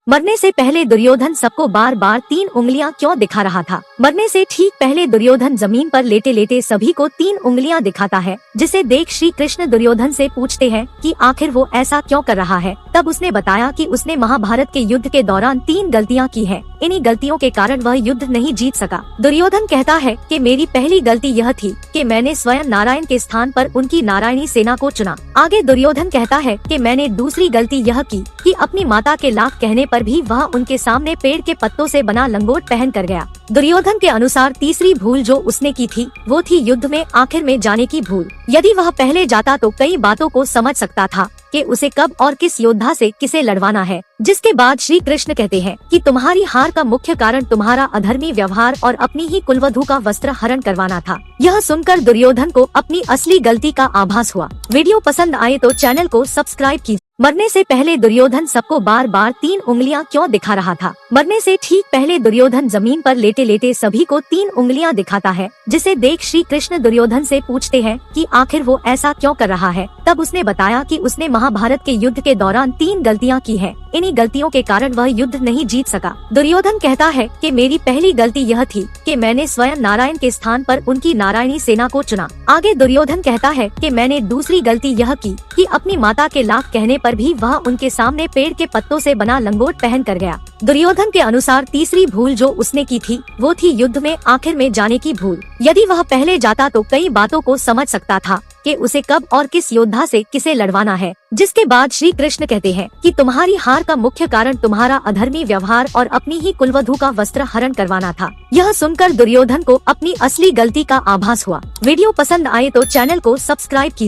मरने से पहले दुर्योधन सबको बार बार 3 उंगलियां क्यों दिखा रहा था? मरने से ठीक पहले दुर्योधन जमीन पर लेटे लेटे सभी को 3 उंगलियां दिखाता है, जिसे देख श्री कृष्ण दुर्योधन से पूछते हैं कि आखिर वो ऐसा क्यों कर रहा है। तब उसने बताया कि उसने महाभारत के युद्ध के दौरान 3 गलतियां की हैं। इन्हीं गलतियों के कारण वह युद्ध नहीं जीत सका। दुर्योधन कहता है कि मेरी पहली गलती यह थी कि मैंने स्वयं नारायण के स्थान पर उनकी नारायणी सेना को चुना। आगे दुर्योधन कहता है कि मैंने दूसरी गलती यह की कि अपनी माता के लाख कहने पर भी वह उनके सामने पेड़ के पत्तों से बना लंगोट पहन कर गया। दुर्योधन के अनुसार तीसरी भूल जो उसने की थी वो थी युद्ध में आखिर में जाने की भूल। यदि वह पहले जाता तो कई बातों को समझ सकता था कि उसे कब और किस योद्धा से किसे लड़वाना है। जिसके बाद श्री कृष्ण कहते हैं कि तुम्हारी हार का मुख्य कारण तुम्हारा अधर्मी व्यवहार और अपनी ही कुलवधू का वस्त्र हरण करवाना था। यह सुनकर दुर्योधन को अपनी असली गलती का आभास हुआ। वीडियो पसंद आए तो चैनल को सब्सक्राइब कीजिए। मरने से पहले दुर्योधन सबको बार बार 3 उंगलियां क्यों दिखा रहा था? मरने से ठीक पहले दुर्योधन जमीन पर लेटे लेटे सभी को 3 उंगलियां दिखाता है, जिसे देख श्री कृष्ण दुर्योधन से पूछते हैं कि आखिर वो ऐसा क्यों कर रहा है। तब उसने बताया कि उसने महाभारत के युद्ध के दौरान 3 गलतियां की हैं। इन्हीं गलतियों के कारण वह युद्ध नहीं जीत सका। दुर्योधन कहता है कि मेरी पहली गलती यह थी कि मैंने स्वयं नारायण के स्थान पर उनकी नारायणी सेना को चुना। आगे दुर्योधन कहता है कि मैंने दूसरी गलती यह की कि अपनी माता के लाख कहने पर भी वह उनके सामने पेड़ के पत्तों से बना लंगोट पहन कर गया। दुर्योधन के अनुसार तीसरी भूल जो उसने की थी वो थी युद्ध में आखिर में जाने की भूल। यदि वह पहले जाता तो कई बातों को समझ सकता था कि उसे कब और किस योद्धा से किसे लड़वाना है। जिसके बाद श्री कृष्ण कहते हैं कि तुम्हारी हार का मुख्य कारण तुम्हारा अधर्मी व्यवहार और अपनी ही कुलवधू का वस्त्र हरण करवाना था। यह सुनकर दुर्योधन को अपनी असली गलती का आभास हुआ। वीडियो पसंद आए तो चैनल को सब्सक्राइब कीजिए।